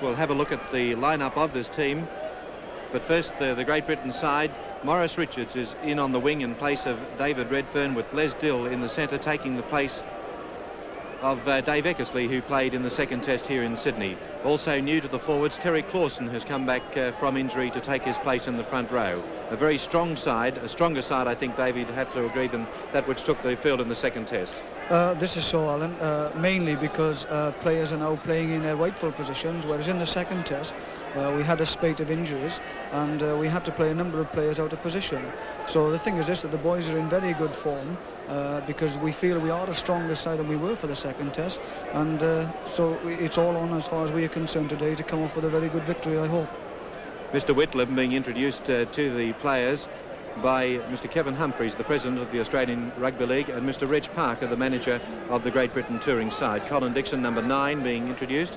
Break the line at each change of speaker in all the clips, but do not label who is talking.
we'll have a look at the lineup of this team. But first, the Great Britain side. Maurice Richards is in on the wing in place of David Redfern, with Les Dill in the centre, taking the place of Dave Eckersley, who played in the second test here in Sydney. Also new to the forwards, Terry Clausen has come back from injury to take his place in the front row. A very strong side, a stronger side, I think, Dave, you'd have to agree, than that which took the field in the second test.
This is so, Alan, mainly because players are now playing in their rightful positions, whereas in the second test we had a spate of injuries and we had to play a number of players out of position. So the thing is this, that the boys are in very good form because we feel we are a stronger side than we were for the second test, and so it's all on, as far as we are concerned today, to come up with a very good victory, I hope.
Mr. Whitlam being introduced to the players by Mr. Kevin Humphreys, the president of the Australian Rugby League, and Mr. Reg Parker, the manager of the Great Britain touring side. Colin Dixon, number 9, being introduced.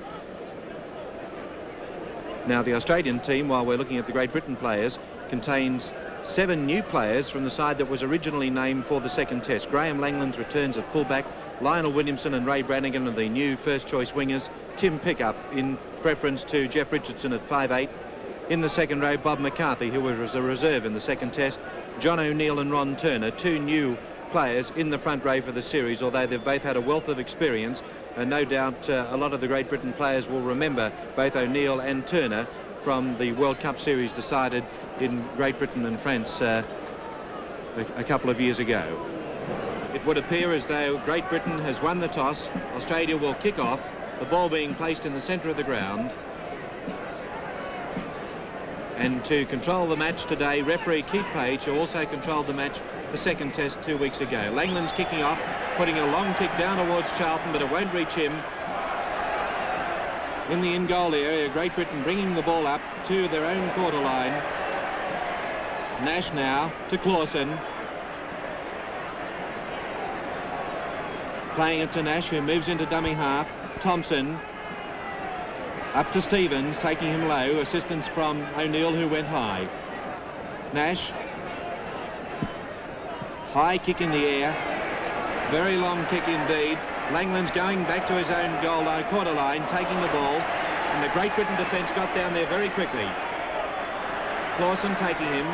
Now, the Australian team, while we're looking at the Great Britain players, contains 7 new players from the side that was originally named for the second test. Graham Langlands returns at fullback. Lionel Williamson and Ray Brannigan are the new first-choice wingers. Tim Pickup in preference to Jeff Richardson at 5'8". In the second row, Bob McCarthy, who was a reserve in the second test. John O'Neill and Ron Turner, 2 new players in the front row for the series, although they've both had a wealth of experience. And no doubt a lot of the Great Britain players will remember both O'Neill and Turner from the World Cup series decided in Great Britain and France a couple of years ago. It would appear as though Great Britain has won the toss. Australia will kick off, the ball being placed in the centre of the ground. And to control the match today, referee Keith Page, who also controlled the match the second test 2 weeks ago. Langlands kicking off, putting a long kick down towards Charlton, but it won't reach him. In the in-goal area, Great Britain bringing the ball up to their own quarter line. Nash now to Clausen. Playing it to Nash, who moves into dummy half. Thompson up to Stevens, taking him low. Assistance from O'Neill, who went high. Nash. High kick in the air. Very long kick indeed. Langlands going back to his own goal line, quarter line, taking the ball. And the Great Britain defence got down there very quickly. Clausen taking him.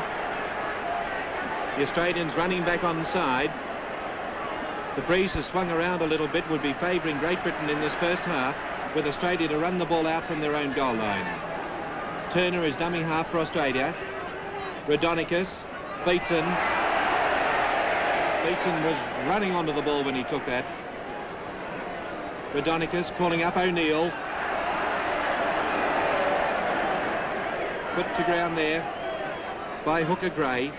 The Australians running back on side. The breeze has swung around a little bit, would be favouring Great Britain in this first half, with Australia to run the ball out from their own goal line. Turner is dummy half for Australia. Radonicus, Beetson. Beetson was running onto the ball when he took that. Radonicus calling up O'Neill. Put to ground there by Hooker Gray.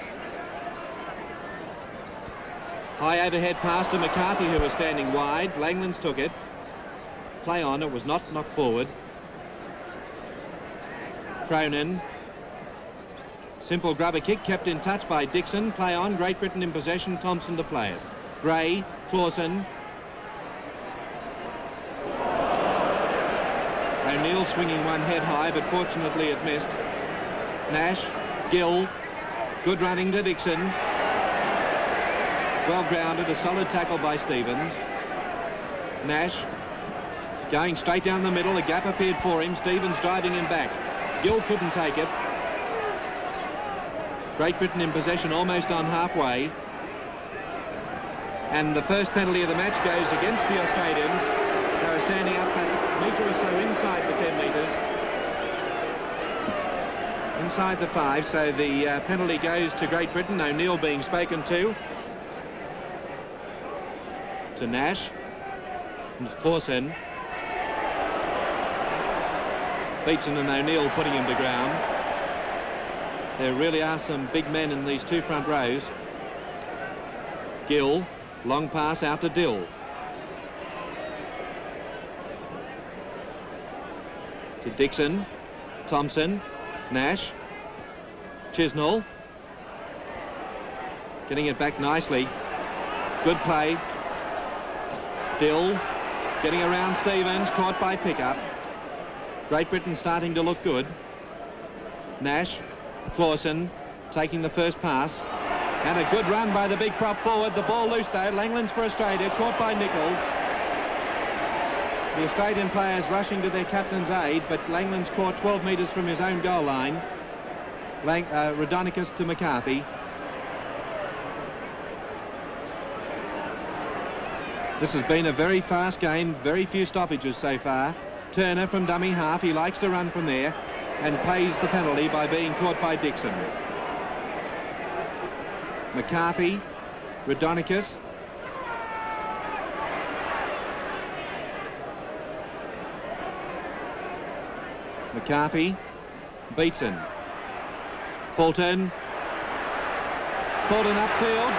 High overhead pass to McCarthy, who was standing wide. Langlands took it. Play on, it was not knocked forward. Cronin. Simple grubber kick, kept in touch by Dixon. Play on, Great Britain in possession, Thompson to play it. Gray, Clausen. O'Neill swinging one head high, but fortunately it missed. Nash, Gill, good running to Dixon. Well grounded, a solid tackle by Stevens. Nash going straight down the middle, a gap appeared for him. Stevens driving him back. Gill couldn't take it. Great Britain in possession almost on halfway. And the first penalty of the match goes against the Australians. They were standing up a metre or so inside the 10 metres. Inside the 5, so the penalty goes to Great Britain. O'Neill being spoken to Nash. And Clausen. Beetson and O'Neill putting him to ground. There really are some big men in these 2 front rows. Gill, long pass out to Dill. To Dixon, Thompson, Nash, Chisnell. Getting it back nicely. Good play. Dill getting around Stevens, caught by Pickup. Great Britain starting to look good. Nash, Clausen taking the first pass. And a good run by the big prop forward. The ball loose though. Langlands for Australia, caught by Nichols. The Australian players rushing to their captain's aid, but Langlands caught 12 metres from his own goal line. Rodonicus to McCarthy. This has been a very fast game, very few stoppages so far. Turner from dummy half, he likes to run from there and pays the penalty by being caught by Dixon. McCarthy, Rodonicus. McCarthy, Beatson. Fulton. Fulton upfield.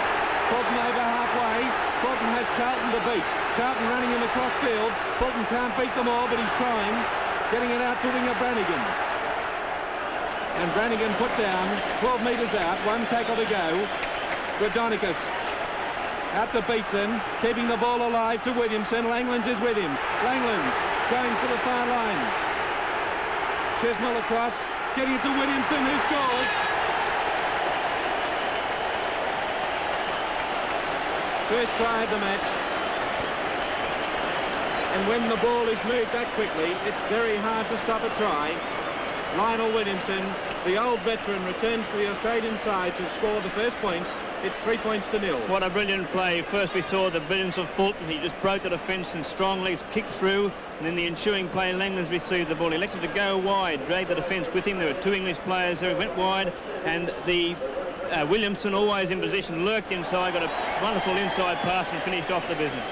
Fulton over halfway. Fulton has Charlton to beat. Charlton running him across field. Fulton can't beat them all, but he's trying. Getting it out to winger Brannigan. And Brannigan put down 12 metres out. One tackle to go. Rodonicus out to Beatson. Keeping the ball alive to Williamson. Langlands is with him. Langlands going for the far line. Chisnell across. Getting it to Williamson, who scores. First try of the match. And when the ball is moved that quickly, it's very hard to stop a try. Lionel Williamson, the old veteran, returns to the Australian side to score the first points. It's 3 points to nil.
What a brilliant play. First we saw the brilliance of Fulton. He just broke the defence and strongly kicked through. And in the ensuing play, Langlands received the ball. He elected to go wide, drag the defence with him. There were two English players there. He went wide, and the Williamson, always in position, lurked inside, got a wonderful inside pass and finished off the business.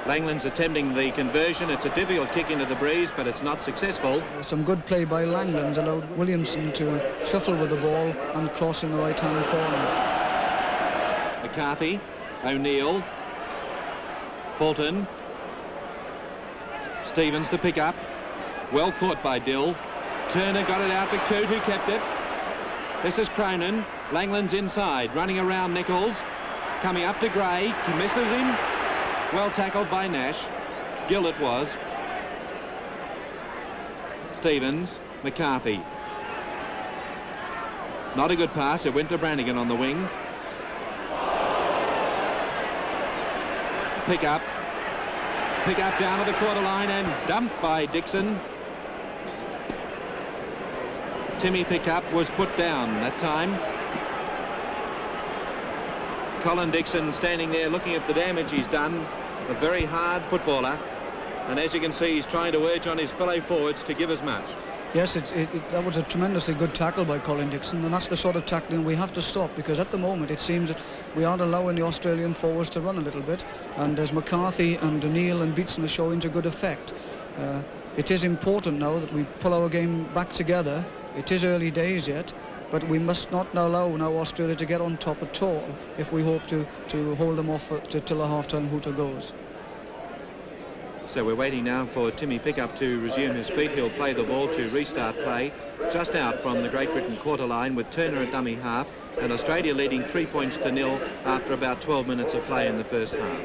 Langlands attempting the conversion. It's a difficult kick into the breeze, but it's not successful.
Some good play by Langlands allowed Williamson to shuffle with the ball and cross in the right-hand corner.
McCarthy, O'Neill, Fulton, Stevens to pick up. Well caught by Dill. Turner got it out to Coote, who kept it. This is Cronin. Langlands inside, running around Nichols. Coming up to Gray. He misses him. Well tackled by Nash. Gill it was. Stevens, McCarthy. Not a good pass. It went to Brannigan on the wing. Pick up down to the quarter line and dumped by Dixon. Timmy Pickup was put down that time. Colin Dixon standing there looking at the damage he's done. A very hard footballer, and as you can see, he's trying to urge on his fellow forwards to give as much.
Yes, that was a tremendously good tackle by Colin Dixon, and that's the sort of tackling we have to stop, because at the moment it seems that we aren't allowing the Australian forwards to run a little bit, and as McCarthy and O'Neill and Beatson are showing to good effect. It is important now that we pull our game back together. It is early days yet, but we must not allow now Australia to get on top at all if we hope to hold them off till the half-time hooter goes.
So we're waiting now for Timmy Pickup to resume his feet. He'll play the ball to restart play just out from the Great Britain quarter line with Turner at dummy half, and Australia leading 3 points to nil after about 12 minutes of play in the first half.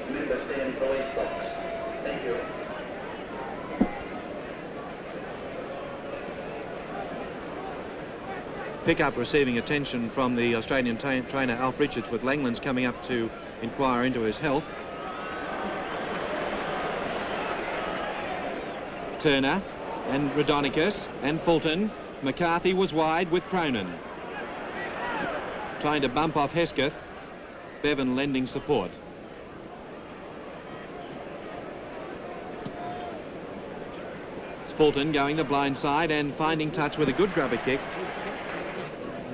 Pickup receiving attention from the Australian trainer Alf Richards, with Langlands coming up to inquire into his health. Turner and Rodonicus and Fulton. McCarthy was wide with Cronin. Trying to bump off Hesketh. Bevan lending support. It's Fulton going to blindside and finding touch with a good grubber kick.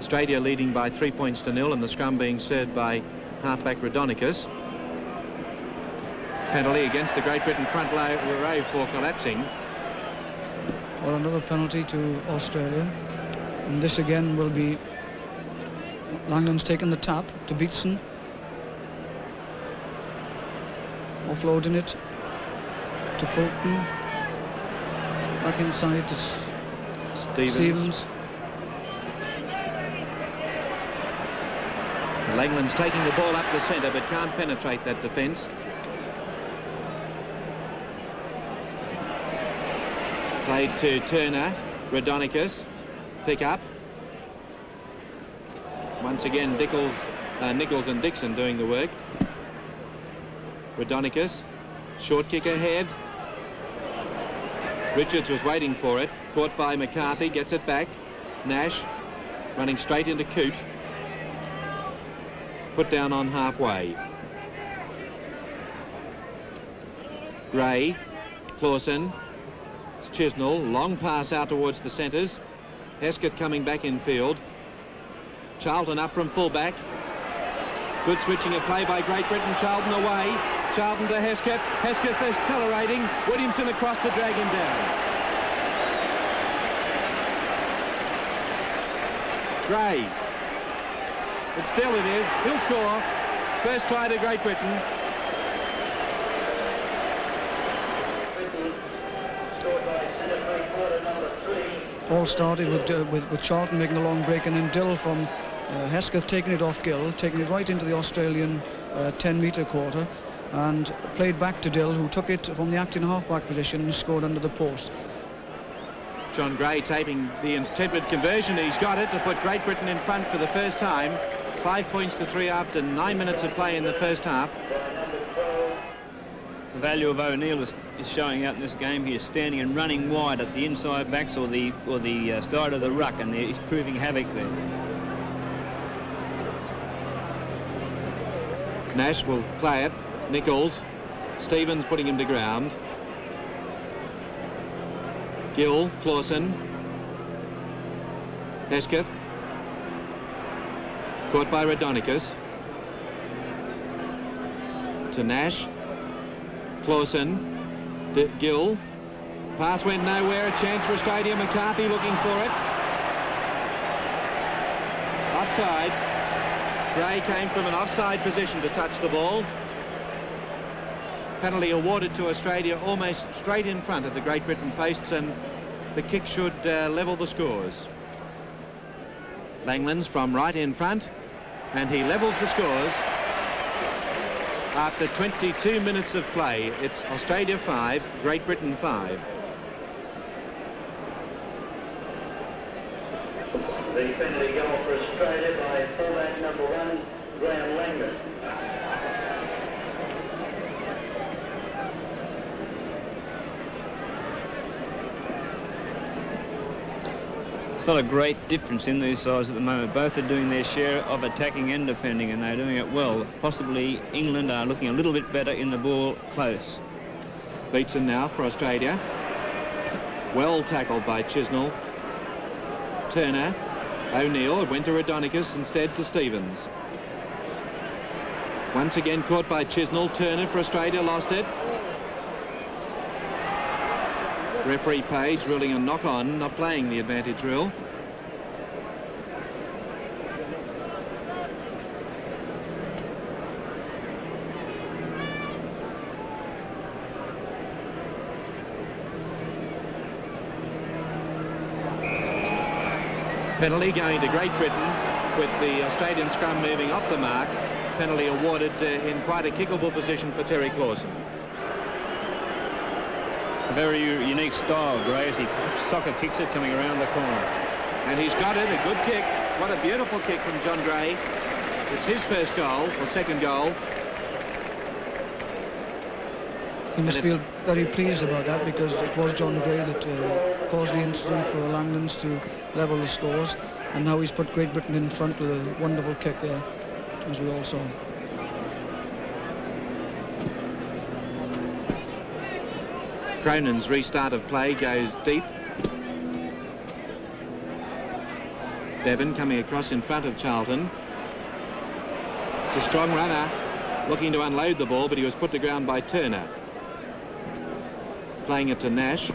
Australia leading by 3 points to nil, and the scrum being served by halfback Rodonicus. Penalty against the Great Britain front row for collapsing.
Well, another penalty to Australia, and this again will be Langlands taking the tap to Beatson, offloading it to Fulton, back inside to Stevens.
Langlands taking the ball up the centre but can't penetrate that defence. Played to Turner, Rodonicus, pick up. Once again Nichols and Dixon doing the work. Rodonicus, Short kick ahead. Richards was waiting for it. Caught by McCarthy, gets it back. Nash running straight into Coote. Put down on halfway. Gray, Clausen, Chisnell, long pass out towards the centres. Hesketh coming back in field. Charlton up from fullback. Good switching of play by Great Britain. Charlton away. Charlton to Hesketh. Hesketh accelerating. Williamson across to drag him down. Gray. But still it is. He'll score. First try to Great Britain.
All started with Charlton making a long break, and then Dill from Hesketh taking it off Gill, taking it right into the Australian 10-metre quarter, and played back to Dill, who took it from the acting half-back position and scored under the post.
John Gray taking the intended conversion. He's got it to put Great Britain in front for the first time. 5 points to 3 after 9 minutes of play in the first half.
The value of O'Neill is showing out in this game. He is standing and running wide at the inside backs or the side of the ruck, and he's proving havoc there.
Nash will play it. Nichols. Stevens putting him to ground. Gill, Clausen. Hesketh. Caught by Radonicus. To Nash. Clausen. Gill. Pass went nowhere. A chance for Australia. McCarthy looking for it. Offside. Gray came from an offside position to touch the ball. Penalty awarded to Australia almost straight in front of the Great Britain posts, and the kick should level the scores. Langlands from right in front, and he levels the scores. After 22 minutes of play, it's Australia 5, Great Britain 5.
The penalty goal for Australia by fullback number 1, Graham Langlands.
It's not a great difference in these sides at the moment. Both are doing their share of attacking and defending, and they're doing it well. Possibly England are looking a little bit better in the ball close.
Beatson now for Australia. Well tackled by Chisnell. Turner. O'Neill. It went to Radonicus instead to Stevens. Once again caught by Chisnell. Turner for Australia lost it. Referee Page ruling a knock-on, not playing the advantage rule. Penalty going to Great Britain with the Australian scrum moving off the mark. Penalty awarded in quite a kickable position for Terry Clausen.
A very unique style, Gray, as he soccer kicks it coming around the corner.
And he's got it, a good kick. What a beautiful kick from John Gray. It's his first goal, or second goal.
He must feel very pleased about that, because it was John Gray that caused the incident for Langlands to level the scores, and now he's put Great Britain in front with a wonderful kick there, as we all saw.
Cronin's restart of play goes deep. Bevan coming across in front of Charlton. It's a strong runner, looking to unload the ball, but he was put to ground by Turner. Playing it to Nash.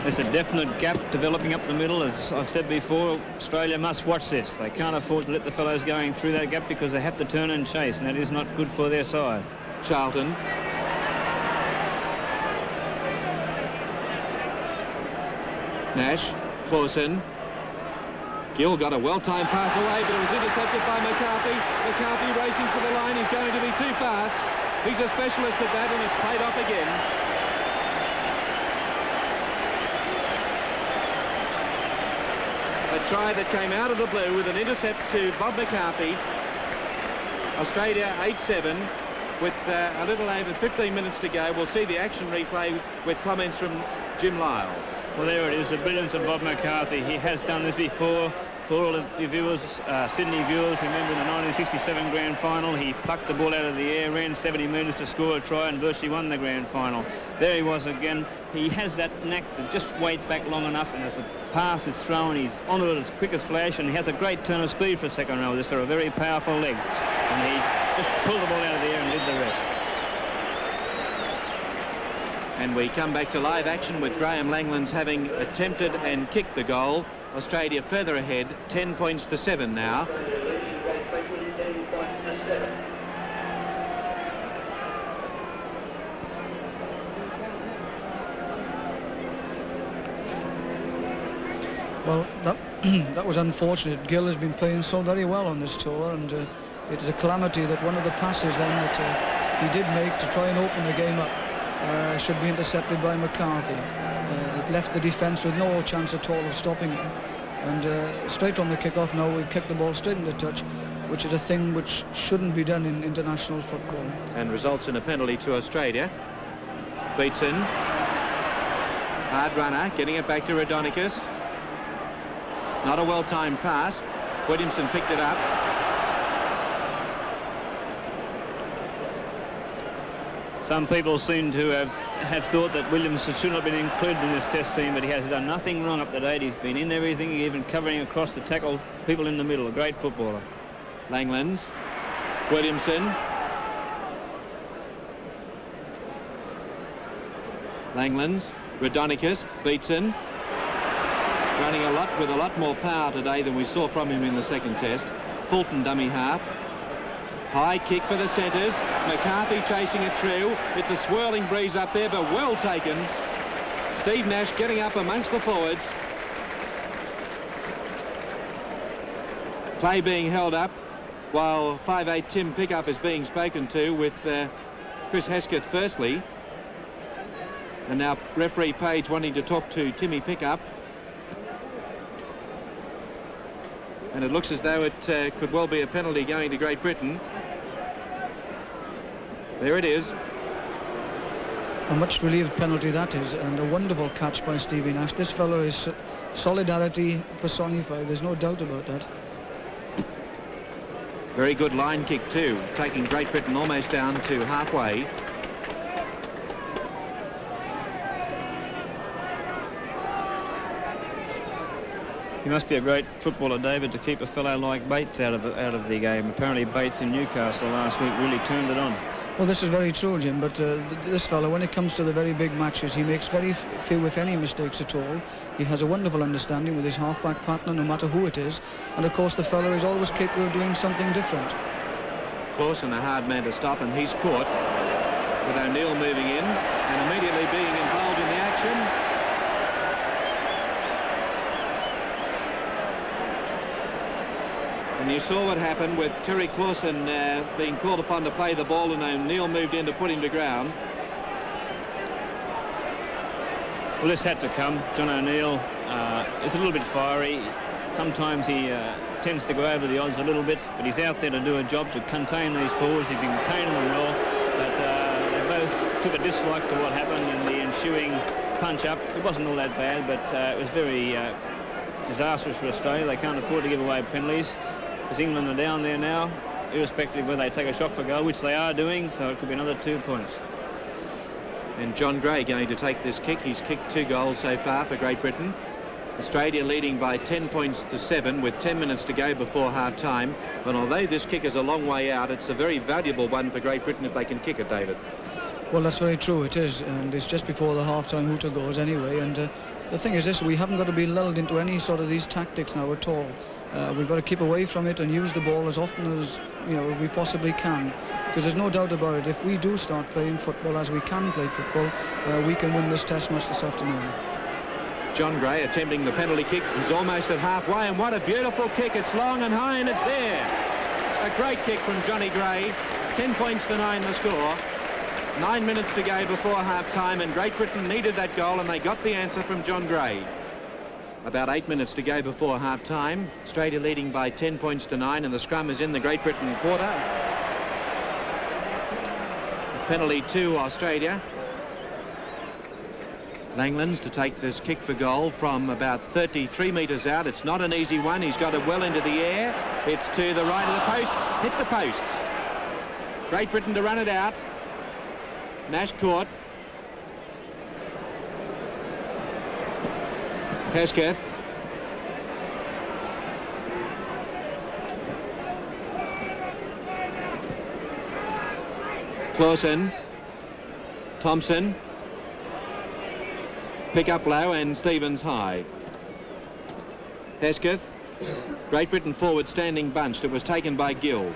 There's a definite gap developing up the middle. As I've said before, Australia must watch this. They can't afford to let the fellows going through that gap, because they have to turn and chase, and that is not good for their side.
Charlton. Nash. Clausen. Gill got a well-timed pass away, but it was intercepted by McCarthy. McCarthy racing for the line. He's going to be too fast. He's a specialist at that, and it's played off again. A try that came out of the blue with an intercept to Bob McCarthy. Australia 8-7 with a little over 15 minutes to go. We'll see the action replay with comments from Jim Lyle.
Well, there it is, the brilliance of Bob McCarthy. He has done this before. For all of the viewers, Sydney viewers, remember in the 1967 grand final, he plucked the ball out of the air, ran 70 metres to score a try and virtually won the grand final. There he was again. He has that knack to just wait back long enough, and as the pass is thrown, he's on it as quick as flash, and he has a great turn of speed for second row. This for a very powerful legs, and he just pulled the ball out of the air and did the rest.
And we come back to live action with Graham Langlands having attempted and kicked the goal. Australia further ahead, 10 points to 7 now.
Well, that was unfortunate. Gill has been playing so very well on this tour, and it is a calamity that one of the passes then that he did make to try and open the game up should be intercepted by McCarthy. It left the defence with no chance at all of stopping him. And straight from the kick-off now, we've kicked the ball straight into touch, which is a thing which shouldn't be done in international football.
And results in a penalty to Australia. Beatson. Hard runner, getting it back to Rodonicus. Not a well-timed pass. Williamson picked it up.
Some people seem to have thought that Williamson should not have been included in this test team, but he has done nothing wrong up to date. He's been in everything, even covering across the tackle, people in the middle. A great footballer.
Langlands. Williamson. Langlands. Rodonicus. Beatson. Running a lot with a lot more power today than we saw from him in the second test. Fulton dummy half. High kick for the centres. McCarthy chasing it through. It's a swirling breeze up there, but well taken. Steve Nash getting up amongst the forwards. Play being held up while 5'8" Tim Pickup is being spoken to with Chris Hesketh firstly. And now referee Page wanting to talk to Timmy Pickup. And it looks as though it could well be a penalty going to Great Britain. There it is.
A much relieved penalty that is, and a wonderful catch by Stevie Nash. This fellow is solidarity personified, there's no doubt about that.
Very good line kick too, taking Great Britain almost down to halfway.
He must be a great footballer, David, to keep a fellow like Bates out of the game. Apparently Bates in Newcastle last week really turned it on.
Well, this is very true, Jim, but this fellow, when it comes to the very big matches, he makes very few, if any, mistakes at all. He has a wonderful understanding with his half-back partner, no matter who it is. And, of course, the fellow is always capable of doing something different.
Of course, and a hard man to stop, and he's caught with O'Neill moving in and immediately being involved in the action. And you saw what happened with Terry Clausen being called upon to play the ball, and O'Neill moved in to put him to ground.
Well, this had to come. John O'Neill is a little bit fiery. Sometimes he tends to go over the odds a little bit, but he's out there to do a job to contain these forwards. He's been containing them well, but they both took a dislike to what happened in the ensuing punch-up. It wasn't all that bad, but it was very disastrous for Australia. They can't afford to give away penalties, because England are down there now, irrespective of whether they take a shot for goal, which they are doing, so it could be another 2 points.
And John Gray going to take this kick. He's kicked 2 goals so far for Great Britain. Australia leading by 10 points to 7 with 10 minutes to go before half-time. And although this kick is a long way out, it's a very valuable one for Great Britain if they can kick it, David.
Well, that's very true, it is, and it's just before the half-time hooter goes anyway. And the thing is this, we haven't got to be lulled into any sort of these tactics now at all. We've got to keep away from it and use the ball as often as we possibly can, because there's no doubt about it, if we do start playing football as we can play football, we can win this test match this afternoon.
John Gray attempting the penalty kick. He's almost at halfway, and what a beautiful kick. It's long and high, and it's there. A great kick from Johnny Gray. 10 points to 9 the score. 9 minutes to go before half-time, and Great Britain needed that goal, and they got the answer from John Gray. About 8 minutes to go before half-time. Australia leading by 10 points to 9, and the scrum is in the Great Britain quarter. Penalty to Australia. Langlands to take this kick for goal from about 33 metres out. It's not an easy one. He's got it well into the air. It's to the right of the post. Hit the posts. Great Britain to run it out. Nash caught. Hesketh. Clausen. Thompson. Pick up low and Stevens high. Hesketh. Great Britain forward standing bunched. It was taken by Guild.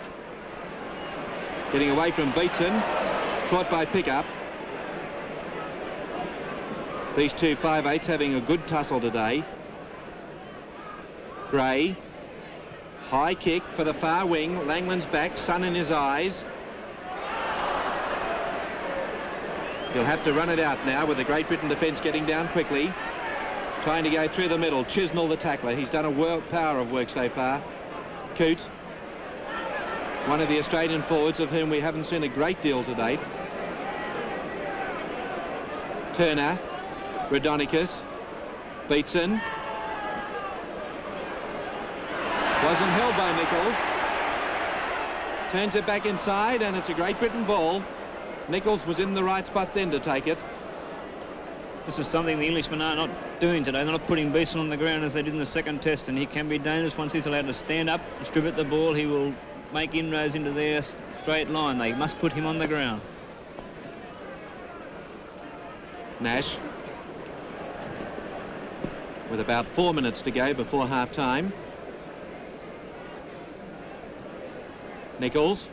Getting away from Beatson. Caught by Pickup. These two 5/8s having a good tussle today. Gray. High kick for the far wing. Langland's back. Sun in his eyes. He'll have to run it out now with the Great Britain defence getting down quickly. Trying to go through the middle. Chisnell the tackler. He's done a power of work so far. Coote. One of the Australian forwards of whom we haven't seen a great deal to date. Turner. Radonicus. Beatson. Wasn't held by Nichols. Turns it back inside and it's a Great Britain ball. Nichols was in the right spot then to take it.
This is something the Englishmen are not doing today. They're not putting Beeson on the ground as they did in the second test, and he can be dangerous once he's allowed to stand up, distribute the ball. He will make inroads into their straight line. They must put him on the ground.
Nash. With about 4 minutes to go before half-time. Nichols.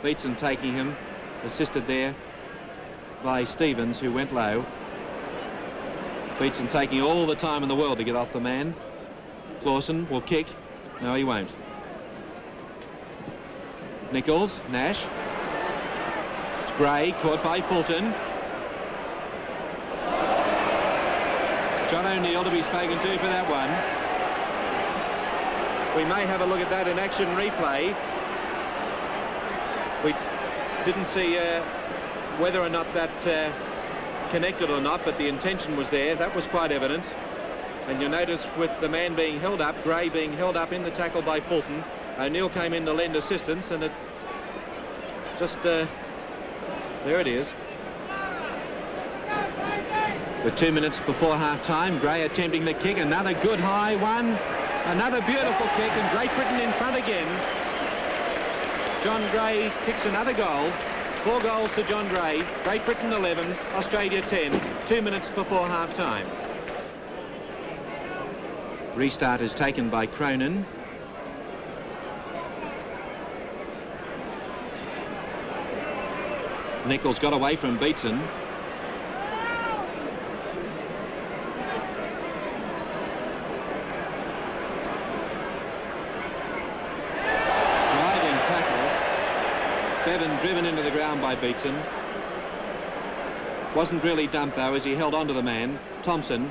Beatson taking him, assisted there by Stevens, who went low. Beatson taking all the time in the world to get off the man. Clausen will kick. No, he won't. Nichols, Nash. It's Gray, caught by Fulton. John O'Neill to be spoken to for that one. We may have a look at that in action replay. We didn't see whether or not that connected or not, but the intention was there. That was quite evident. And you'll notice with the man being held up, Gray being held up in the tackle by Fulton, O'Neill came in to lend assistance, and it just, there it is. With 2 minutes before half-time, Gray attempting the kick, another good high one, another beautiful kick, and Great Britain in front again. John Gray kicks another goal. 4 goals to John Gray. Great Britain 11, Australia 10, 2 minutes before half-time. Restart is taken by Cronin. Nichols got away from Beatson. Driven into the ground by Beatson. Wasn't really dumped though as he held on to the man. Thompson.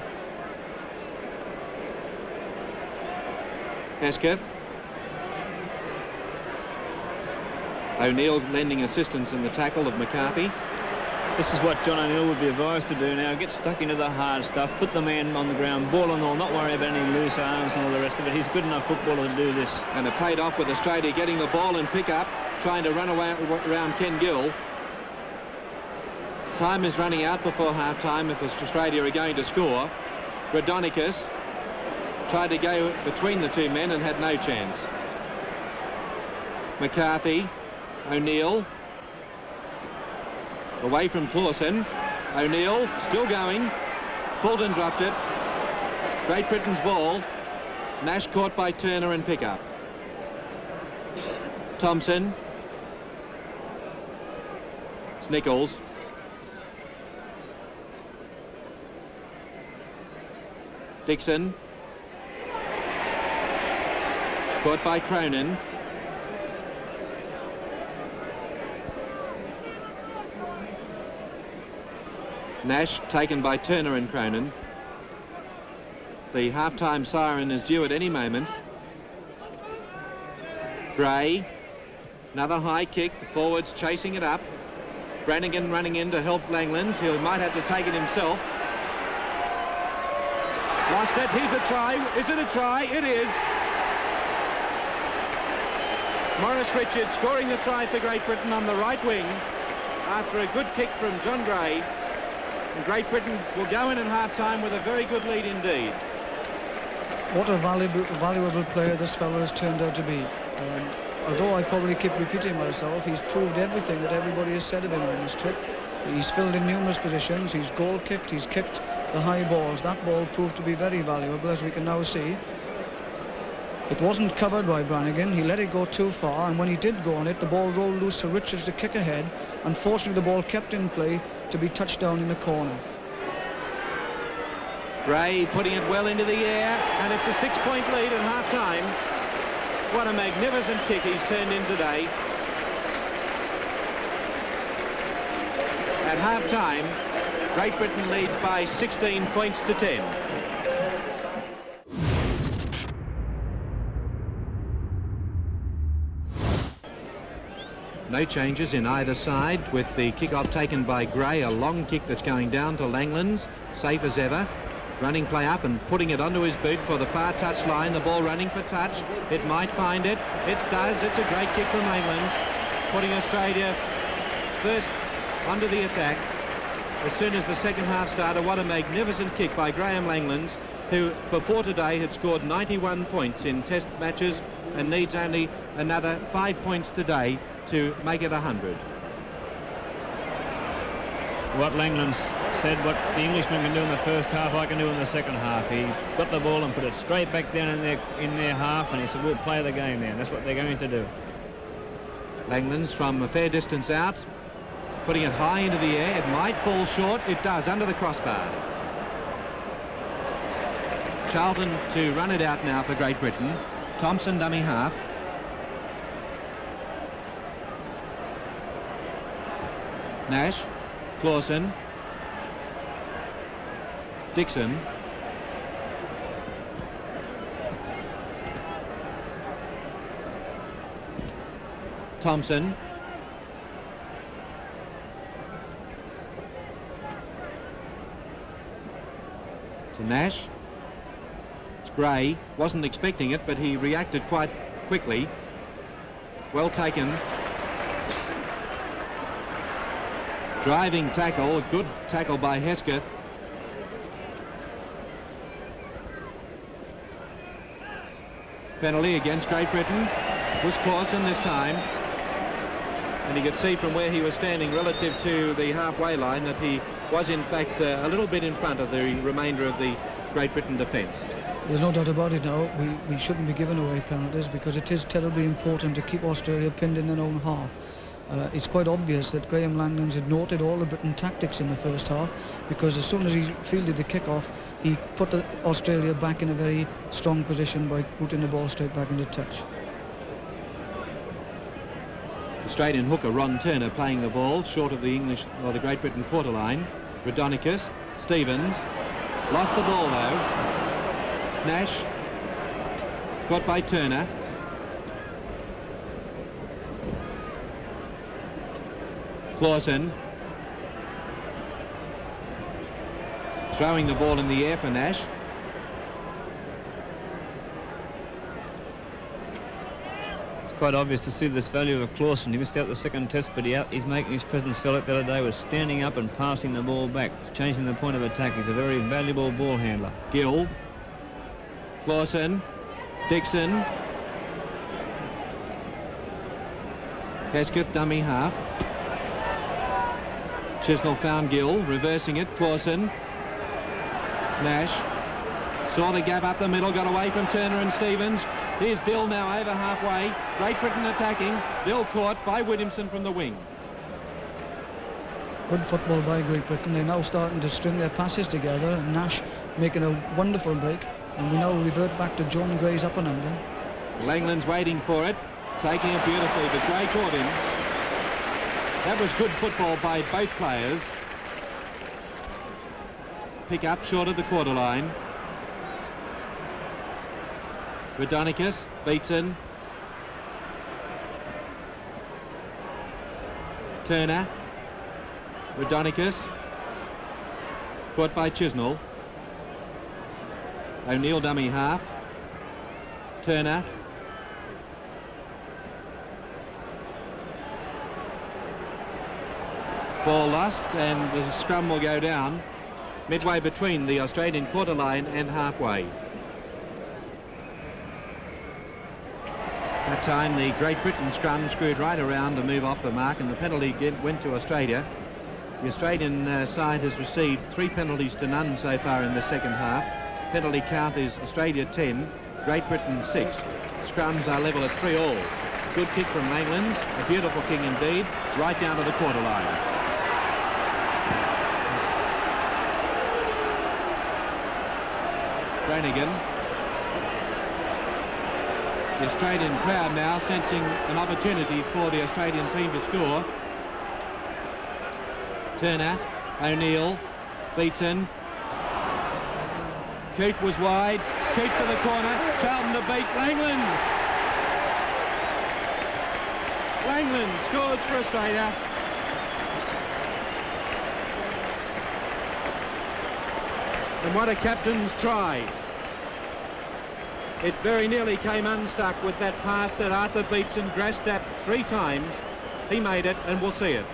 Hesketh. O'Neill lending assistance in the tackle of McCarthy.
This is what John O'Neill would be advised to do now. Get stuck into the hard stuff, put the man on the ground, ball and all, not worry about any loose arms and all the rest of it. He's a good enough footballer to do this.
And it paid off with Australia getting the ball and pick up, trying to run away around Ken Gill. Time is running out before half-time if Australia are going to score. Radonicus tried to go between the two men and had no chance. McCarthy, O'Neill, away from Clausen. O'Neill still going. Fulton dropped it. Great Britain's ball. Nash caught by Turner and Pickup. Thompson. It's Nichols. Dixon. Caught by Cronin. Nash taken by Turner and Cronin. The half-time siren is due at any moment. Gray. Another high kick, the forwards chasing it up. Brannigan running in to help Langlands. He might have to take it himself. Lost it. Here's a try. Is it a try? It is. Maurice Richards scoring the try for Great Britain on the right wing after a good kick from John Gray. And Great Britain will go in at half-time with a very good lead indeed.
What a valuable player this fellow has turned out to be. Although I probably keep repeating myself, he's proved everything that everybody has said of him on this trip. He's filled in numerous positions, he's goal kicked, he's kicked the high balls. That ball proved to be very valuable, as we can now see. It wasn't covered by Brannigan, he let it go too far, and when he did go on it, the ball rolled loose to Richards to kick ahead, and fortunately the ball kept in play to be touched down in the corner.
Gray putting it well into the air, and it's a 6-point lead at half-time. What a magnificent kick he's turned in today. At half-time, Great Britain leads by 16 points to 10. No changes in either side, with the kick-off taken by Gray, a long kick that's going down to Langlands, safe as ever. Running play up and putting it onto his boot for the far touch line. The ball running for touch. It might find it. It does. It's a great kick from Langlands, putting Australia first onto the attack as soon as the second half started. What a magnificent kick by Graham Langlands, who before today had scored 91 points in test matches and needs only another 5 points today to make it 100.
What Langlands said, what the Englishman can do in the first half, I can do in the second half. He got the ball and put it straight back down in their half, and he said, we'll play the game now. That's what they're going to do.
Langlands from a fair distance out, putting it high into the air. It might fall short. It does, under the crossbar. Charlton to run it out now for Great Britain. Thompson dummy half. Nash, Clausen, Dixon, Thompson, to Nash. It's Gray, wasn't expecting it, but he reacted quite quickly. Well taken. Driving tackle, a good tackle by Hesketh. Penalty against Great Britain. Was Clausen this time. And you could see from where he was standing relative to the halfway line that he was in fact a little bit in front of the remainder of the Great Britain defence.
There's no doubt about it now. We shouldn't be giving away penalties because it is terribly important to keep Australia pinned in their own half. It's quite obvious that Graham Langlands had noted all the Britain tactics in the first half, because as soon as he fielded the kick-off, he put Australia back in a very strong position by putting the ball straight back into touch.
Australian hooker Ron Turner playing the ball short of the English or the Great Britain quarter line. Rodonicus, Stevens, lost the ball though. Nash, caught by Turner. Clausen, throwing the ball in the air for Nash.
It's quite obvious to see this value of Clausen. He missed out the second test, but he's making his presence felt the other day with standing up and passing the ball back, changing the point of attack. He's a very valuable ball handler.
Gill, Clausen, Dixon, Hesketh dummy half. Chisnell found Gill, reversing it. Clausen, Nash saw the gap up the middle, got away from Turner and Stevens. Here's Dill now over halfway. Great Britain attacking. Dill caught by Williamson from the wing.
Good football by Great Britain. They're now starting to string their passes together, and Nash making a wonderful break, and we now revert back to John Gray's up and under.
Langland's waiting for it, taking it beautifully, but Gray caught him. That was good football by both players. Pick up short of the quarter line. Rodonicus, Beatson. Turner. Rodonicus. Caught by Chisnell. O'Neill dummy half. Turner. Ball lost, and the scrum will go down midway between the Australian quarter line and halfway. That time the Great Britain scrum screwed right around to move off the mark, and the penalty went to Australia. The Australian side has received 3 penalties to none so far in the second half. Penalty count is Australia 10, Great Britain 6. Scrums are level at 3-all. Good kick from Langlands, a beautiful kick indeed, right down to the quarter line. Brannigan. The Australian crowd now sensing an opportunity for the Australian team to score. Turner, O'Neill, Beatson. Coote was wide. Coote to the corner. Charlton to beat Langlands. Langlands scores for Australia. And what a captain's try. It very nearly came unstuck with that pass that Arthur Beatson grasped at 3 times. He made it, and we'll see it.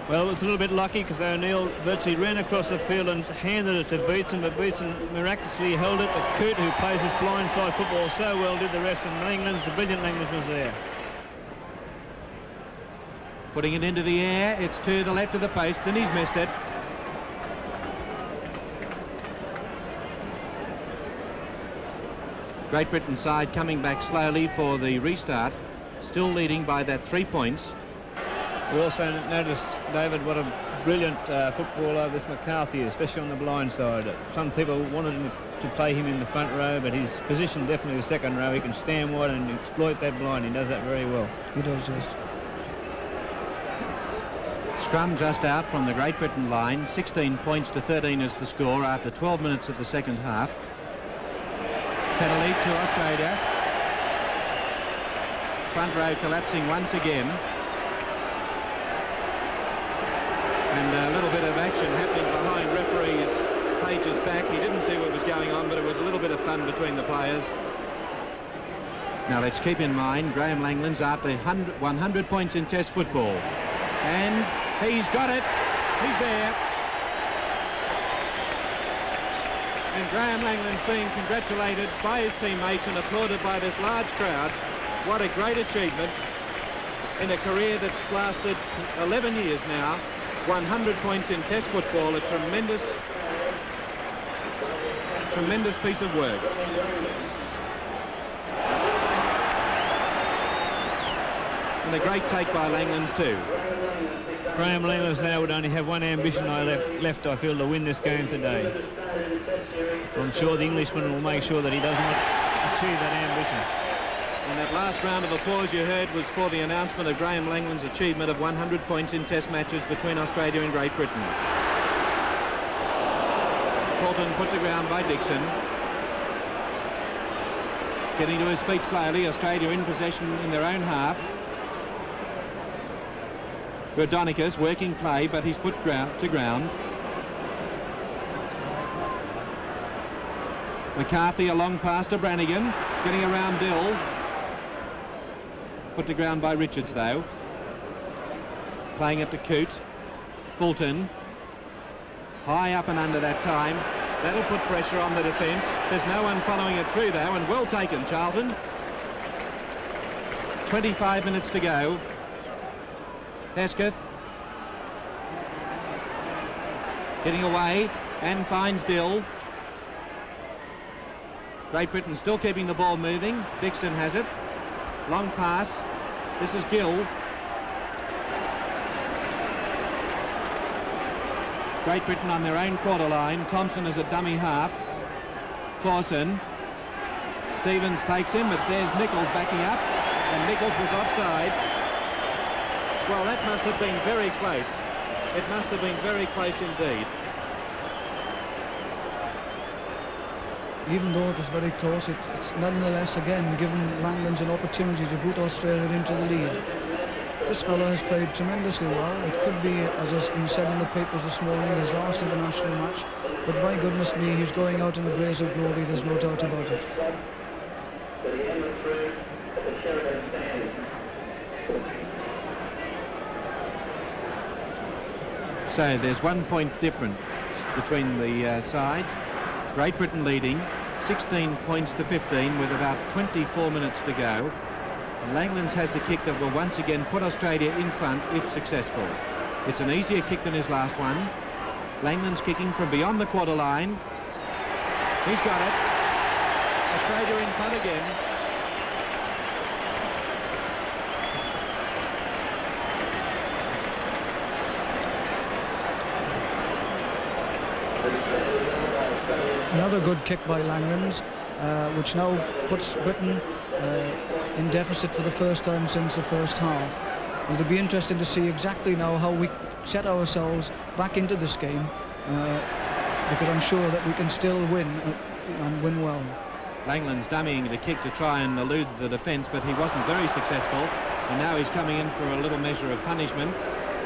Well, it was a little bit lucky because O'Neill virtually ran across the field and handed it to Beatson, but Beatson miraculously held it. But Coote, who plays his blindside football so well, did the rest, and Langlands, the brilliant Langlands, was there.
Putting it into the air, it's to the left of the post, and he's missed it. Great Britain side coming back slowly for the restart, still leading by that 3 points.
We also noticed, David, what a brilliant footballer this McCarthy is, especially on the blind side. Some people wanted him to play him in the front row, but his position definitely the second row. He can stand wide and exploit that blind. He does that very well.
He does, yes.
Scrum just out from the Great Britain line. 16 points to 13 is the score after 12 minutes of the second half. Penalty to Australia. Front row collapsing once again. And a little bit of action happening behind referee's Page's back. He didn't see what was going on, but it was a little bit of fun between the players. Now let's keep in mind Graham Langlands after 100 points in Test football. And he's got it. He's there. And Graham Langlands being congratulated by his teammates and applauded by this large crowd. What a great achievement in a career that's lasted 11 years now. 100 points in Test football, a tremendous piece of work. And a great take by Langlands too.
Graham Langlands now would only have one ambition left, I feel, to win this game today. I'm sure the Englishman will make sure that he does not achieve that ambition.
And that last round of applause you heard was for the announcement of Graham Langlands' achievement of 100 points in Test matches between Australia and Great Britain. Fulton put to ground by Dixon. Getting to his feet slowly, Australia in possession in their own half. Rodonicus working play, but he's put to ground. McCarthy a long pass to Brannigan, getting around Dill. Put to ground by Richards though. Playing it to Coote. Fulton. High up and under that time. That'll put pressure on the defence. There's no one following it through though, and well taken, Charlton. 25 minutes to go. Hesketh. Getting away and finds Dill. Great Britain still keeping the ball moving. Dixon has it. Long pass. This is Gill. Great Britain on their own quarter line. Thompson is a dummy half. Clausen. Stevens takes him, but there's Nichols backing up, and Nichols was offside. Well, that must have been very close. It must have been very close indeed.
Even though it was very close, it's nonetheless, again, given Langlands an opportunity to put Australia into the lead. This fellow has played tremendously well. It could be, as has been said in the papers this morning, his last international match. But my goodness me, he's going out in a blaze of glory, there's no doubt about it.
So there's 1 point difference between the sides. Great Britain leading 16 points to 15 with about 24 minutes to go. And Langlands has the kick that will once again put Australia in front if successful. It's an easier kick than his last one. Langlands kicking from beyond the quarter line. He's got it. Australia in front again.
Another good kick by Langlands, which now puts Britain in deficit for the first time since the first half. It'll be interesting to see exactly now how we set ourselves back into this game, because I'm sure that we can still win and win well.
Langlands dummying the kick to try and elude the defence, but he wasn't very successful, and now he's coming in for a little measure of punishment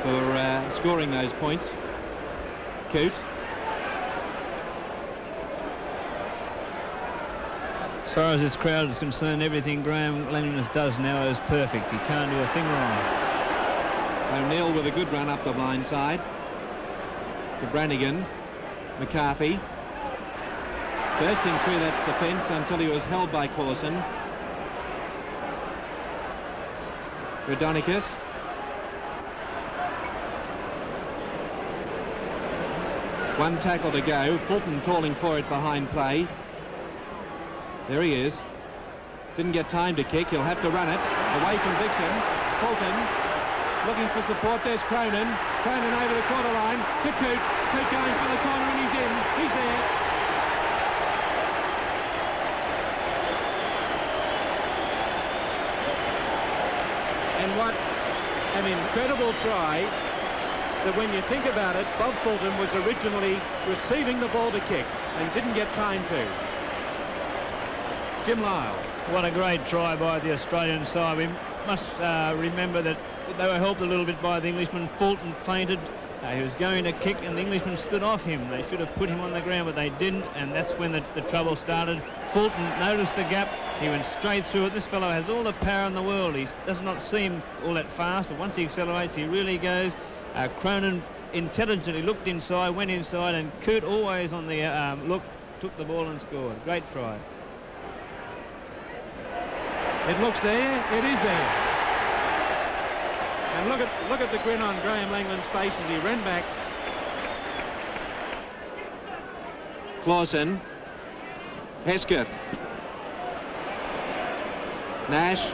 for scoring those points. Coote.
As far as this crowd is concerned, everything Graham Langlands does now is perfect. He can't do a thing wrong.
O'Neill with a good run up the blind side to Brannigan. McCarthy bursting through that defence until he was held by Clausen. Radonicus. One tackle to go. Fulton calling for it behind play. There he is. Didn't get time to kick. He'll have to run it. Away from Dixon. Fulton looking for support. There's Cronin. Cronin over the quarter line to Coote. Coote going for the corner and he's in. He's there. And what an incredible try that when you think about it, Bob Fulton was originally receiving the ball to kick and didn't get time to. Jim Lyle.
What a great try by the Australian side. We must remember that they were helped a little bit by the Englishman. Fulton fainted. He was going to kick and the Englishman stood off him. They should have put him on the ground, but they didn't, and that's when the trouble started. Fulton noticed the gap. He went straight through it. This fellow has all the power in the world. He does not seem all that fast, but once he accelerates, he really goes. Cronin intelligently looked inside, went inside, and Coote, always on the look, took the ball and scored. Great try.
It looks there. It is there. And look at the grin on Graham Langland's face as he ran back. Clausen. Hesketh. Nash.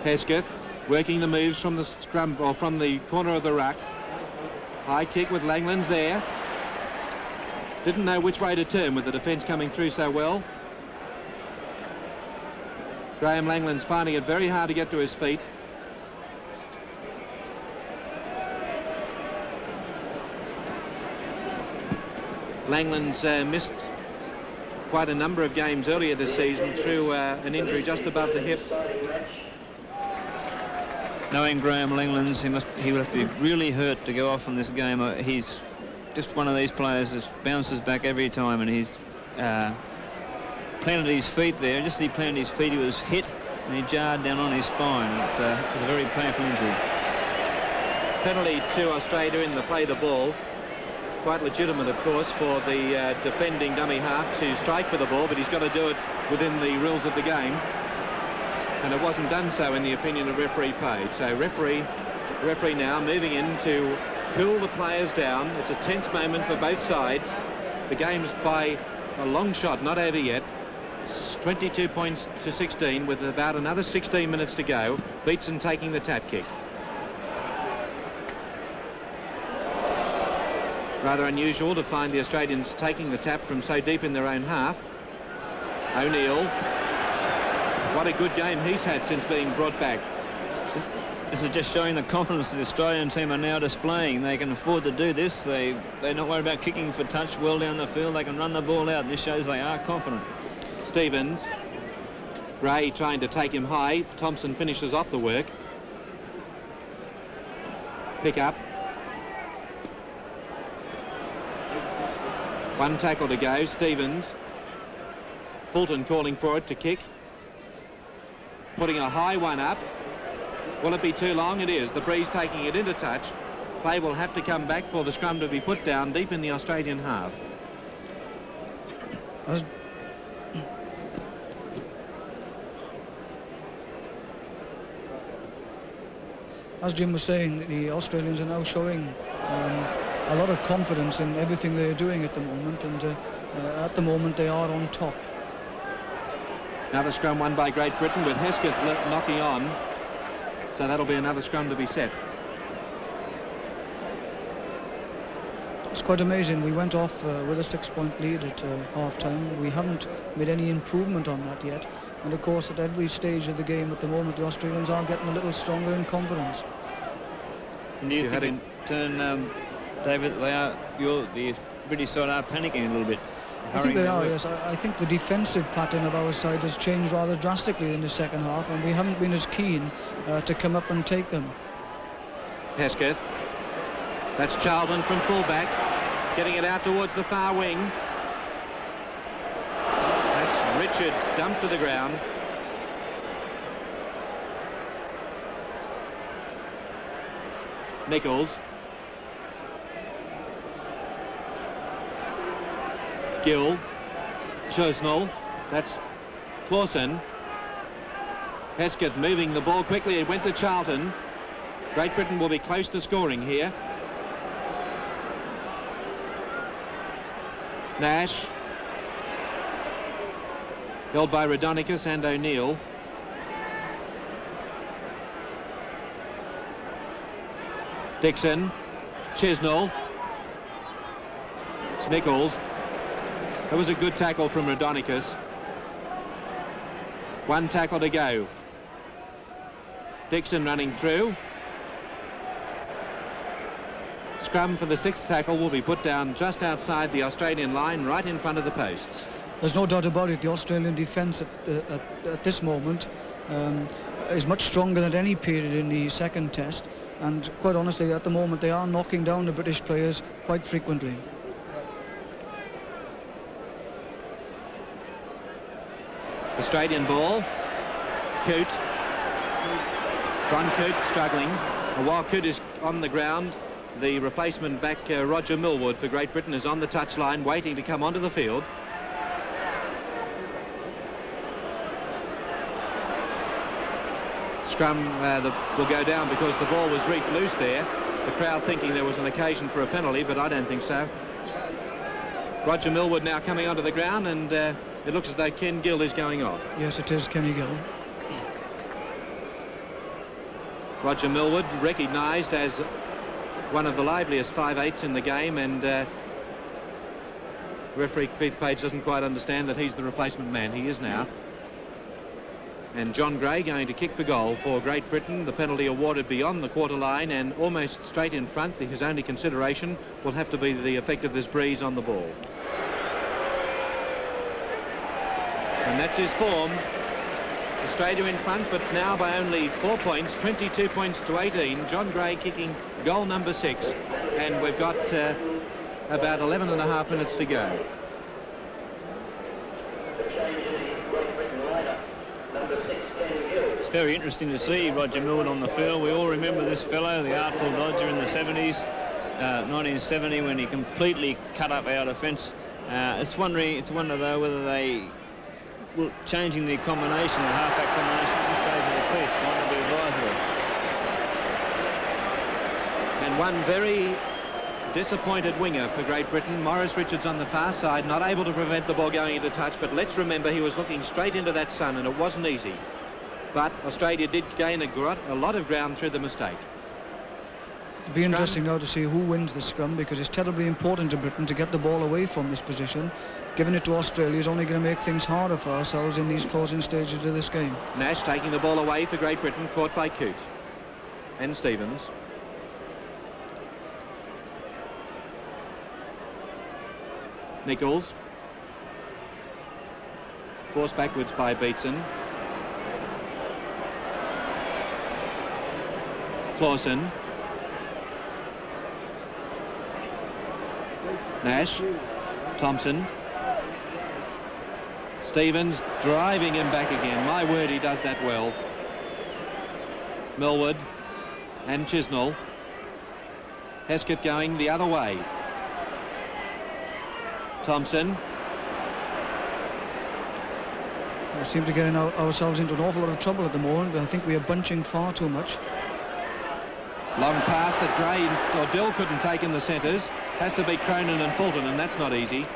Hesketh working the moves from the scrum or from the corner of the ruck. High kick with Langlands there. Didn't know which way to turn with the defence coming through so well. Graham Langland's finding it very hard to get to his feet. Langland's missed quite a number of games earlier this season through an injury just above the hip.
Knowing Graham Langlands, he would have to be really hurt to go off on this game. He's just one of these players that bounces back every time, and he's planted his feet there. Just as he planted his feet, he was hit and he jarred down on his spine. It was a very painful injury.
Penalty to Australia in the play the ball. Quite legitimate, of course, for the defending dummy half to strike for the ball, but he's got to do it within the rules of the game. And it wasn't done so in the opinion of referee Page. So referee now moving in to cool the players down. It's a tense moment for both sides. The game's by a long shot, not over yet. 22 points to 16 with about another 16 minutes to go. Beatson taking the tap kick. Rather unusual to find the Australians taking the tap from so deep in their own half. O'Neill. What a good game he's had since being brought back.
This is just showing the confidence the Australian team are now displaying. They can afford to do this. They're not worried about kicking for touch well down the field. They can run the ball out. This shows they are confident.
Stevens. Gray trying to take him high. Thompson finishes off the work. Pick up. One tackle to go. Stevens. Fulton calling for it to kick. Putting a high one up. Will it be too long? It is. The breeze taking it into touch. They will have to come back for the scrum to be put down deep in the Australian half.
As Jim was saying, the Australians are now showing a lot of confidence in everything they're doing at the moment, and at the moment they are on top.
Another scrum won by Great Britain with Hesketh knocking on, so that'll be another scrum to be set.
It's quite amazing. We went off with a 6-point lead at half-time. We haven't made any improvement on that yet. And of course, at every stage of the game at the moment, the Australians are getting a little stronger in confidence.
And do you think in turn, David, the British side are panicking a little bit?
I think they are, yes. I think the defensive pattern of our side has changed rather drastically in the second half, and we haven't been as keen to come up and take them.
Hesketh. That's Charlton from fullback, getting it out towards the far wing. That's Richard dumped to the ground. Nichols. Gill. Chosnell. That's Clausen. Hesketh moving the ball quickly. It went to Charlton. Great Britain will be close to scoring here. Nash. Held by Rodonicus and O'Neill. Dixon. Chisnell. It's Nichols. That was a good tackle from Rodonicus. One tackle to go. Dixon running through. Scrum for the 6th tackle will be put down just outside the Australian line, right in front of the posts.
There's no doubt about it. The Australian defence at this moment is much stronger than any period in the second test, and quite honestly, at the moment, they are knocking down the British players quite frequently.
Australian ball. Coote. Ron Coote struggling. And while Coote is on the ground, the replacement back, Roger Millwood for Great Britain, is on the touchline waiting to come onto the field. Scrum will go down because the ball was reefed loose there. The crowd thinking there was an occasion for a penalty, but I don't think so. Roger Millwood now coming onto the ground, and it looks as though Ken Gill is going off.
Yes, it is Kenny Gill.
Roger Millwood recognised as one of the liveliest 5/8s in the game, and referee Keith Page doesn't quite understand that he's the replacement man. He is now. And John Gray going to kick for goal for Great Britain. The penalty awarded beyond the quarter line and almost straight in front. His only consideration will have to be the effect of this breeze on the ball. And that's his form. Australia in front, but now by only 4 points, 22 points to 18. John Gray kicking goal number 6, and we've got about 11.5 minutes to go.
It's very interesting to see Roger Millwood on the field. We all remember this fellow, the Artful Dodger in the 70s, 1970, when he completely cut up our defence. It's a wonder though whether they will changing the combination, the half-back combination at this stage of the piece might not be advisable.
And one very disappointed winger for Great Britain, Maurice Richards on the far side, not able to prevent the ball going into touch, but let's remember he was looking straight into that sun and it wasn't easy. But Australia did gain a lot of ground through the mistake.
It'll be interesting now to see who wins the scrum, because it's terribly important to Britain to get the ball away from this position. Giving it to Australia is only going to make things harder for ourselves in these closing stages of this game.
Nash taking the ball away for Great Britain, caught by Coote and Stevens. Nichols. Forced backwards by Beetson. Clausen. Nash. Thompson. Stevens driving him back again. My word, he does that well. Millwood and Chisnell. Heskett going the other way. Thompson.
We seem to get ourselves into an awful lot of trouble at the moment, but I think we are bunching far too much.
Long pass that Gray or Dill couldn't take in the centres. Has to beat Cronin and Fulton, and that's not easy.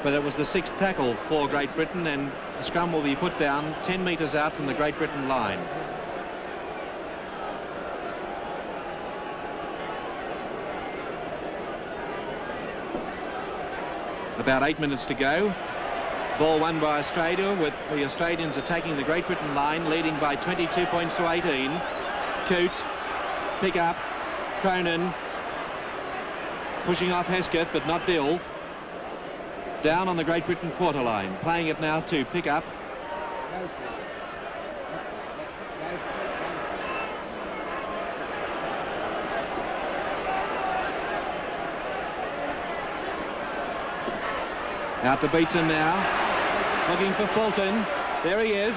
But it was the 6th tackle for Great Britain, and the scrum will be put down 10 metres out from the Great Britain line. About 8 minutes to go. Ball won by Australia, with the Australians attacking the Great Britain line, leading by 22 points to 18. Coote, pick up, Cronin, pushing off Heskett, but not Dill. Down on the Great Britain quarter line, playing it now to pick up. Out to Beatson now, looking for Fulton. There he is.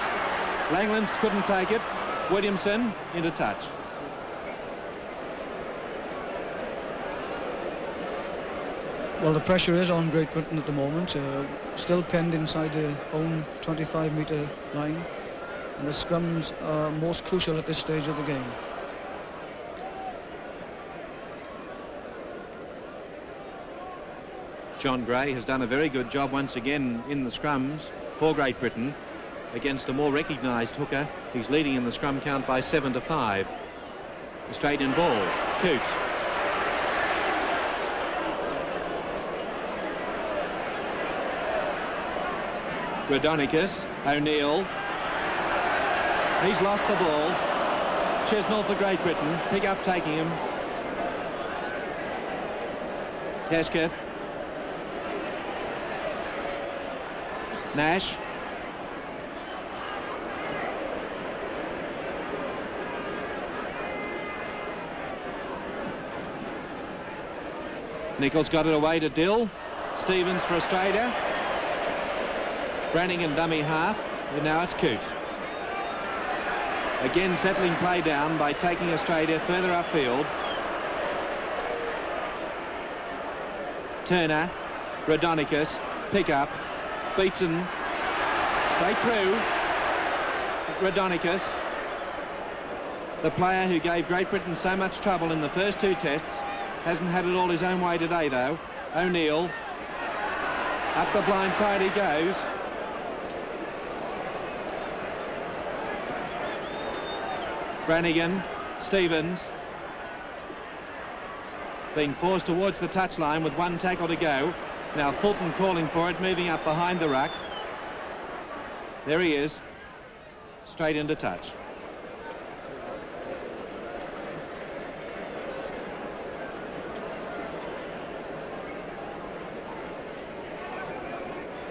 Langlands couldn't take it. Williamson into touch.
Well, the pressure is on Great Britain at the moment, still penned inside their own 25-metre line, and the scrums are most crucial at this stage of the game.
John Gray has done a very good job once again in the scrums for Great Britain against a more recognised hooker. He's leading in the scrum count by 7-5. Australian ball. Coote. Rodonicus. O'Neill. He's lost the ball. Chisnell for Great Britain. Pick up taking him. Hesketh. Nash. Nichols got it away to Dill. Stevens for Australia. Brannigan dummy half, and now it's Coote. Again settling play down by taking Australia further upfield. Turner, Rodonicus, pick up, Beatson, straight through. Rodonicus, the player who gave Great Britain so much trouble in the first 2 tests, hasn't had it all his own way today though. O'Neill, up the blind side he goes. Brannigan, Stevens, being forced towards the touchline with 1 tackle to go. Now Fulton calling for it, moving up behind the ruck. There he is, straight into touch.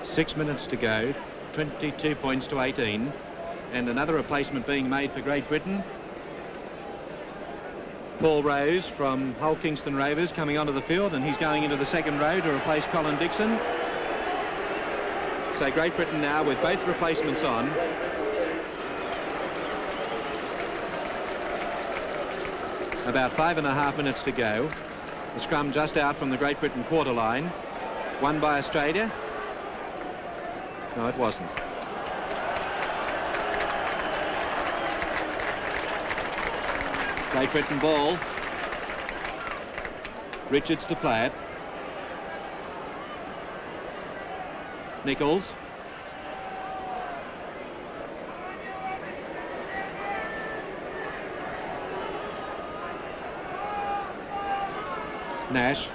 Six minutes to go, 22 points to 18, and another replacement being made for Great Britain. Paul Rose from Hull Kingston Rovers coming onto the field, and he's going into the second row to replace Colin Dixon. So Great Britain now with both replacements on. About 5.5 minutes to go. The scrum just out from the Great Britain quarter line. Won by Australia. No, it wasn't. Great Britain ball. Richards to play it. Nichols. Nash.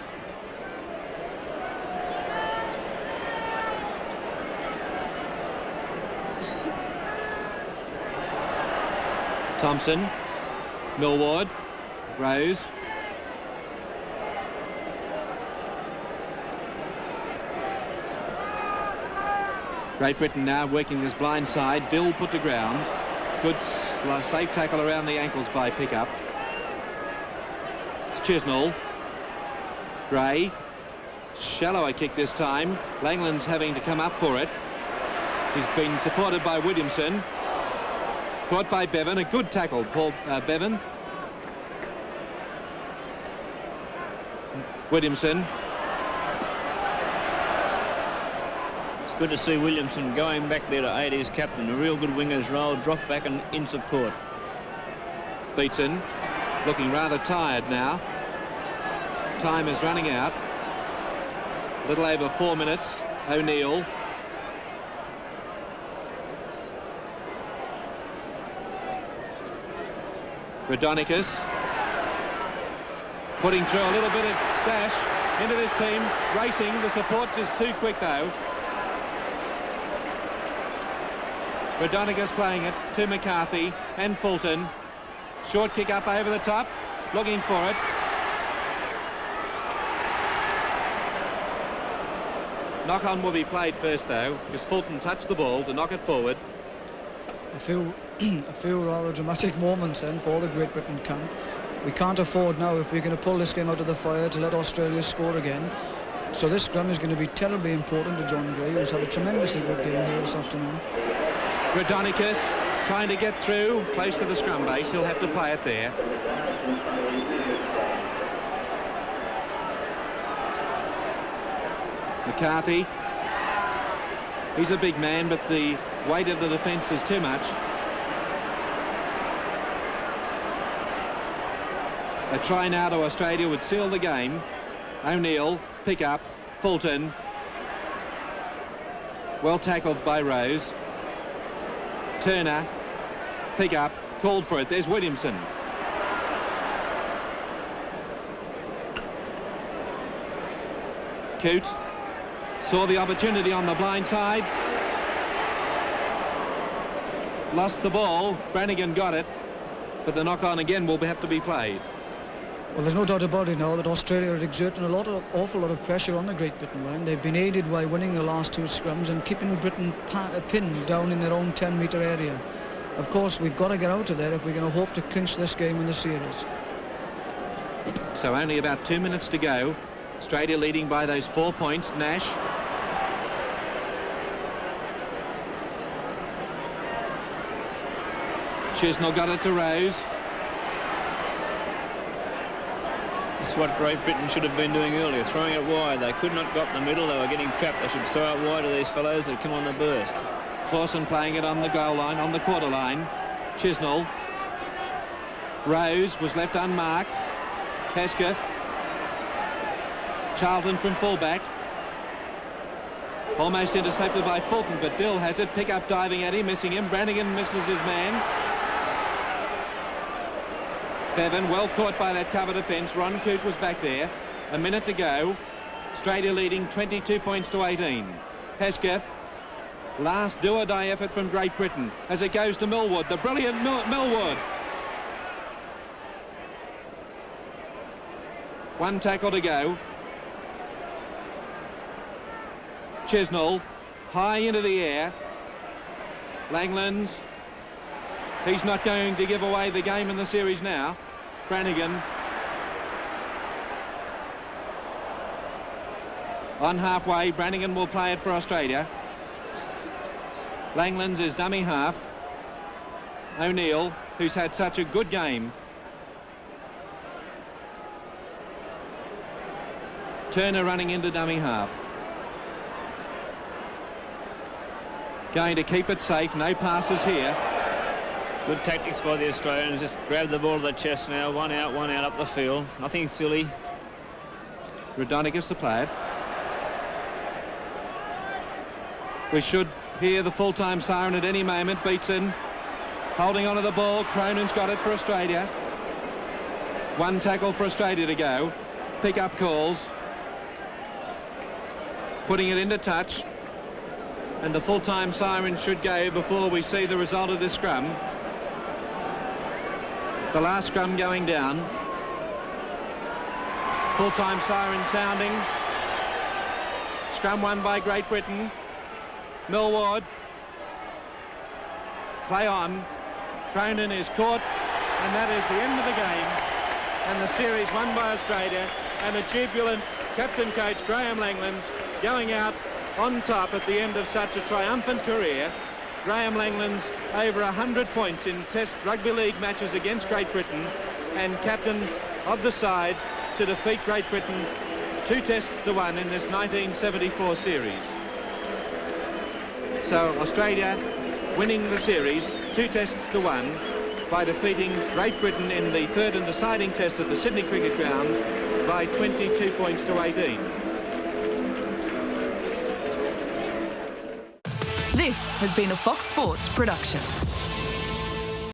Thompson. Millward. Rose. Great Britain now working this blind side. Dill put to ground. Good Safe tackle around the ankles by Pickup. It's Chisnall. Gray. Shallower kick this time. Langlands having to come up for it. He's been supported by Williamson. Caught by Bevan. A good tackle, Paul Bevan. Williamson.
It's good to see Williamson going back there to aid his captain. A real good winger's role. Drop back and in support.
Beatson looking rather tired now. Time is running out. A little over 4 minutes. O'Neill. Radonicus putting through a little bit of dash into this team. Racing. The support is too quick though. Radonicus playing it to McCarthy and Fulton. Short kick up over the top. Looking for it. Knock on will be played first though, because Fulton touched the ball to knock it forward.
A few rather dramatic moments then for the Great Britain camp. We can't afford now, if we're going to pull this game out of the fire, to let Australia score again. So this scrum is going to be terribly important to John Gray, who's had a tremendously good game here this afternoon.
Radonicus trying to get through close to the scrum base. He'll have to play it there. McCarthy. He's a big man, but the weight of the defence is too much. A try now to Australia would seal the game. O'Neill, pick up, Fulton. Well tackled by Rose. Turner, pick up, called for it. There's Williamson. Coote saw the opportunity on the blind side. Lost the ball. Brannigan got it, but the knock-on again will have to be played.
Well, there's no doubt about it now that Australia are exerting awful lot of pressure on the Great Britain line. They've been aided by winning the last two scrums and keeping Britain pinned down in their own 10-metre area. Of course, we've got to get out of there if we're going to hope to clinch this game in the series.
So only about 2 minutes to go. Australia leading by those 4 points. Nash. Chisnall got it to Rose.
This is what Great Britain should have been doing earlier, throwing it wide. They could not got in the middle. They were getting trapped. They should throw it wide to these fellows that come on the burst.
Clausen playing it on the goal line, on the quarter line. Chisnall. Rose was left unmarked. Pesketh. Charlton from fullback. Almost intercepted by Fulton, but Dill has it. Pick up diving at him, missing him. Brannigan misses his man. Bevan well caught by that cover defence. Ron Coote was back there. A minute to go. Australia leading 22 points to 18. Pesketh. Last do-or-die effort from Great Britain as it goes to Millwood. The brilliant Millwood. One tackle to go. Chisnall high into the air. Langlands. He's not going to give away the game in the series now. Brannigan. On halfway, Brannigan will play it for Australia. Langlands is dummy half. O'Neill, who's had such a good game. Turner running into dummy half. Going to keep it safe, no passes here.
Good tactics by the Australians. Just grab the ball to the chest now. One out up the field. Nothing silly.
Radonicus to play it. We should hear the full-time siren at any moment. Beatson holding onto the ball. Cronin's got it for Australia. One tackle for Australia to go. Pick-up calls. Putting it into touch. And the full-time siren should go before we see the result of this scrum. The last scrum going down. Full-time siren sounding. Scrum won by Great Britain. Millward. Play on. Cronin is caught, and that is the end of the game, and the series won by Australia, and a jubilant captain coach Graham Langlands going out on top at the end of such a triumphant career. Graham Langlands over 100 points in Test Rugby League matches against Great Britain, and captain of the side to defeat Great Britain 2 tests to 1 in this 1974 series. So Australia winning the series 2 tests to 1 by defeating Great Britain in the third and deciding test at the Sydney Cricket Ground by 22 points to 18.
This has been a Fox Sports production.